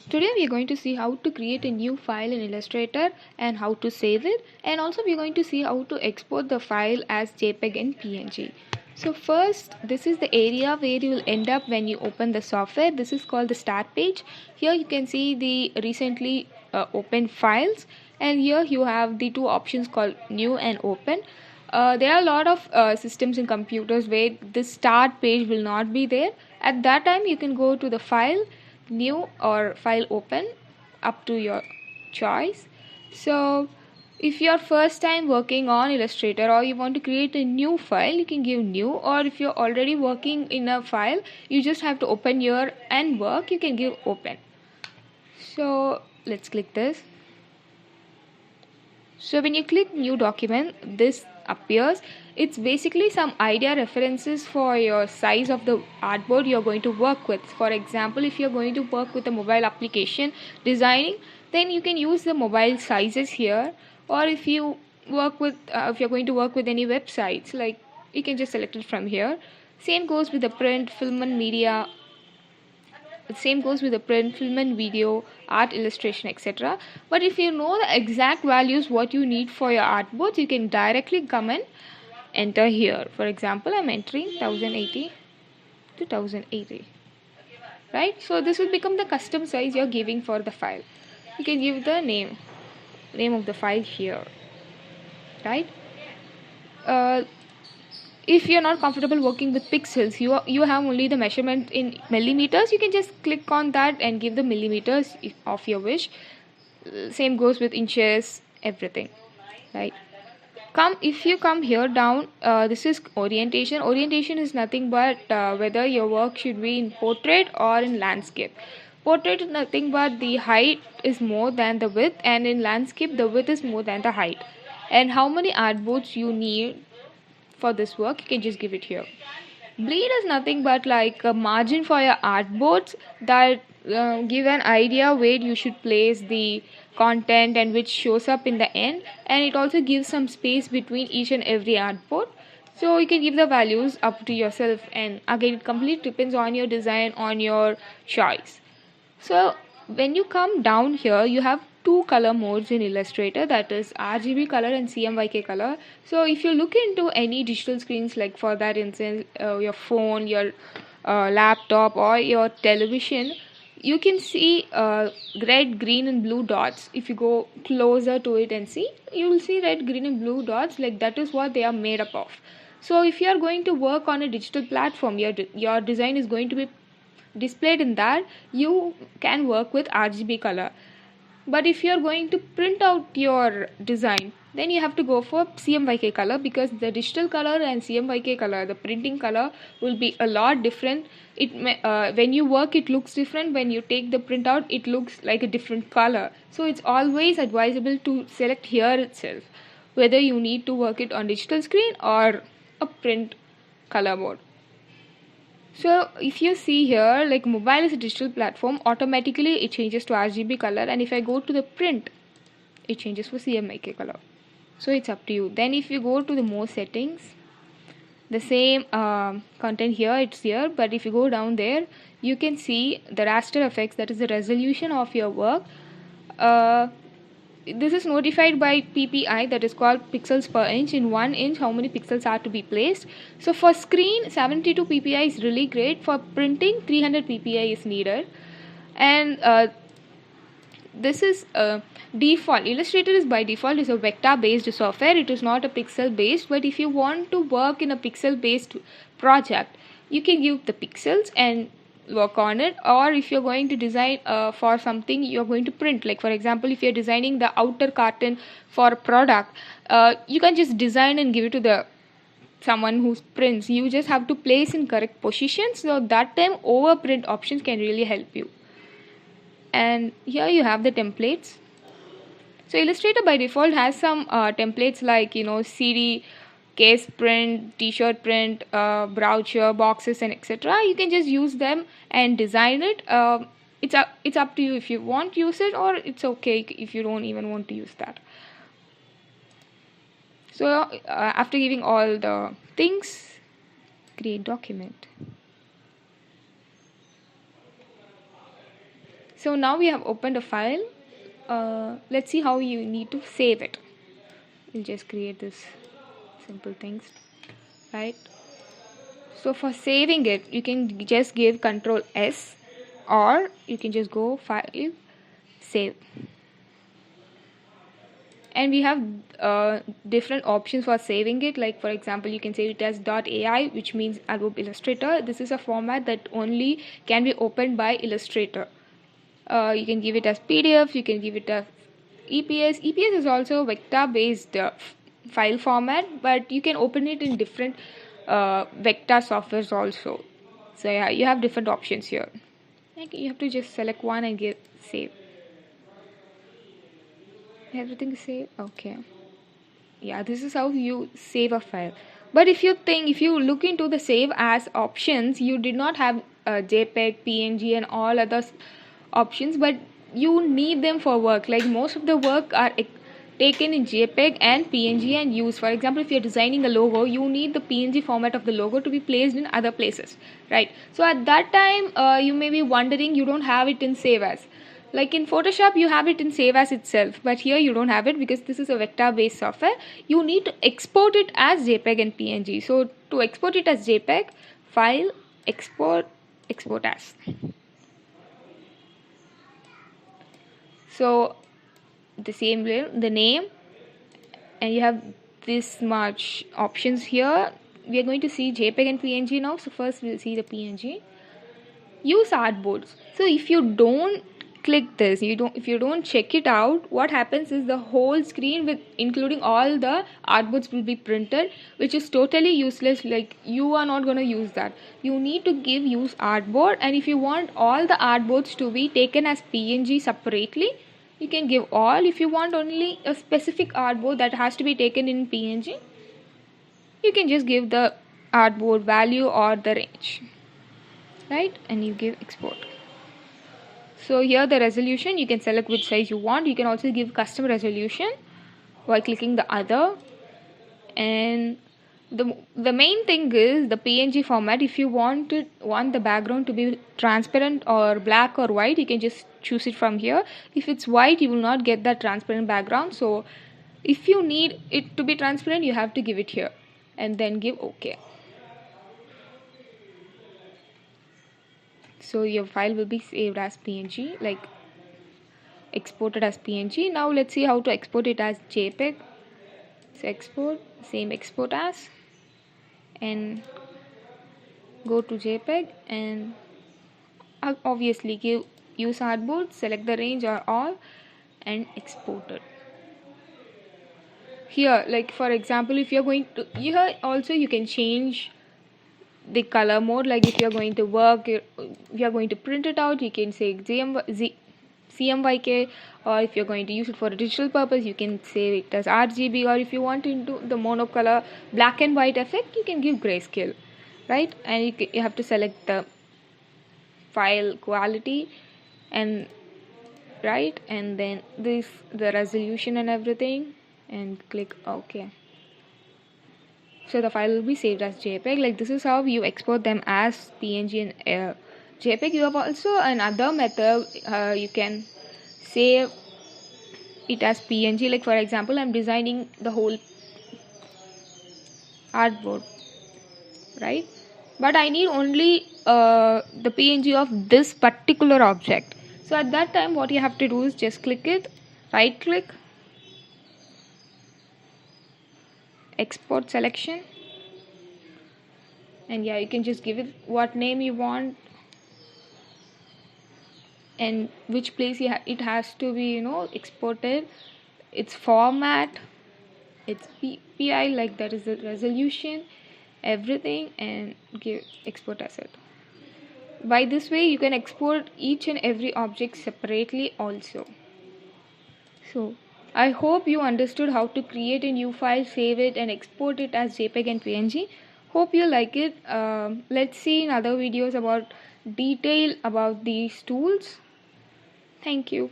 Today we are going to see how to create a new file in Illustrator and how to save it, and also we are going to see how to export the file as JPEG and PNG. So first, this is the area where you will end up when you open the software. This is called the start page. Here you can see the recently opened files, and here you have the two options called new and open. There are a lot of systems and computers where the start page will not be there. At that time you can go to the file, new or file open, up to your choice. So if you're first time working on Illustrator or you want to create a new file, you can give new, or if you're already working in a file, you just have to open here and work, you can give open. So let's click this. So when you click new document, this appears. It's basically some idea references for your size of the artboard you're going to work with. For example, if you're going to work with a mobile application designing, then you can use the mobile sizes here. Or if you work with if you're going to work with any websites, like, you can just select it from here. Same goes with the print, film and media. Same goes with the print, film and video, art, illustration, etc. But if you know the exact values what you need for your artboards, you can directly come and enter here. For example, I'm entering 1080 to 1080, right? So this will become the custom size you're giving for the file. You can give the name of the file here, right? If you're not comfortable working with pixels, you have only the measurement in millimeters, you can just click on that and give the millimeters of your wish. Same goes with inches, everything, right? If you come here down, this is orientation is nothing but whether your work should be in portrait or in landscape. Portrait is nothing but the height is more than the width, and in landscape the width is more than the height. And how many artboards you need for this work, you can just give it here. Bleed is nothing but like a margin for your artboards that give an idea where you should place the content and which shows up in the end, and it also gives some space between each and every artboard. So you can give the values up to yourself, and again it completely depends on your design, on your choice. So when you come down here, you have two color modes in Illustrator, that is RGB color and CMYK color. So if you look into any digital screens, like for that instance your phone, your laptop or your television, you can see red, green and blue dots. If you go closer to it and see, you will see red, green and blue dots, like that is what they are made up of. So if you are going to work on a digital platform, your design is going to be displayed in that, you can work with RGB color. But if you are going to print out your design, then you have to go for CMYK color, because the digital color and CMYK color, the printing color, will be a lot different. When you work, it looks different. When you take the print out, it looks like a different color. So it's always advisable to select here itself whether you need to work it on digital screen or a print color mode. So if you see here, like mobile is a digital platform, automatically it changes to RGB color, and if I go to the print, it changes for CMYK color. So it's up to you. Then if you go to the more settings, the same content here, it's here, but if you go down there, you can see the raster effects, that is the resolution of your work. This is notified by PPI, that is called pixels per inch. In 1 inch, how many pixels are to be placed. So for screen, 72 PPI is really great. For printing, 300 PPI is needed. And this is default. Illustrator is by default is a vector based software. It is not a pixel based, but if you want to work in a pixel based project, you can give the pixels and work on it. Or if you're going to design for something you're going to print, like for example, if you're designing the outer carton for a product, you can just design and give it to the someone who prints. You just have to place in correct position, so that time overprint options can really help you. And here you have the templates. So Illustrator by default has some templates like, CD, case print, t-shirt print, brochure, boxes and etc. You can just use them and design it. It's up to you if you want to use it, or it's okay if you don't even want to use that. So after giving all the things, create document. So now we have opened a file. Let's see how you need to save it. We'll just create this simple things, right? So for saving it, you can just give Control S, or you can just go File, Save. And we have different options for saving it. Like for example, you can save it as .ai, which means Adobe Illustrator. This is a format that only can be opened by Illustrator. You can give it as PDF, you can give it as EPS. EPS is also vector based file format, but you can open it in different vector softwares also. So yeah, you have different options here. Like you have to just select one and give save. Everything is saved. Okay. Yeah, this is how you save a file. But if you look into the save as options, you did not have JPEG, PNG, and all other options, but you need them for work. Like most of the work are taken in JPEG and PNG and used. For example, if you're designing a logo, you need the PNG format of the logo to be placed in other places, right? So at that time, you may be wondering you don't have it in save as. Like in Photoshop, you have it in save as itself, but here you don't have it because this is a vector based software. You need to export it as JPEG and PNG. So to export it as JPEG, file, export, export as. So the same way, the name, and you have this much options here. We are going to see JPEG and PNG now. So first we'll see the PNG. Use artboards. So if you don't click this, if you don't check it out, what happens is the whole screen with including all the artboards will be printed, which is totally useless. Like you are not going to use that. You need to give use artboard, and if you want all the artboards to be taken as PNG separately, you can give all. If you want only a specific artboard that has to be taken in PNG, you can just give the artboard value or the range, right? And you give export. So here the resolution, you can select which size you want. You can also give custom resolution by clicking the other. And the main thing is the PNG format. If you want the background to be transparent or black or white, you can just choose it from here. If it's white, you will not get that transparent background. So if you need it to be transparent, you have to give it here and then give OK. So your file will be saved as PNG, like exported as PNG. Now let's see how to export it as JPEG. So export, same export as, and go to JPEG, and obviously give use artboard, select the range or all, and export it. Here, like for example, if you're going to, here also you can change the color mode. Like if you're going to work, if you're going to print it out, you can say CMYK, or if you're going to use it for a digital purpose, you can save it as RGB, or if you want to do the monocolor black and white effect, you can give grayscale, right? And you have to select the file quality, and right, and then the resolution and everything, and click OK. So the file will be saved as JPEG. Like this is how you export them as PNG and JPEG. You have also another method. You can save it as PNG. Like for example, I'm designing the whole artboard, right? But I need only the PNG of this particular object. So at that time, what you have to do is just click it, right click, export selection, and yeah, you can just give it what name you want and which place it has to be exported, its format, its PI, like that is the resolution, everything, and give export asset. By this way you can export each and every object separately also. So I hope you understood how to create a new file, save it, and export it as JPEG and PNG. Hope you like it. Let's see in other videos about detail about these tools. Thank you.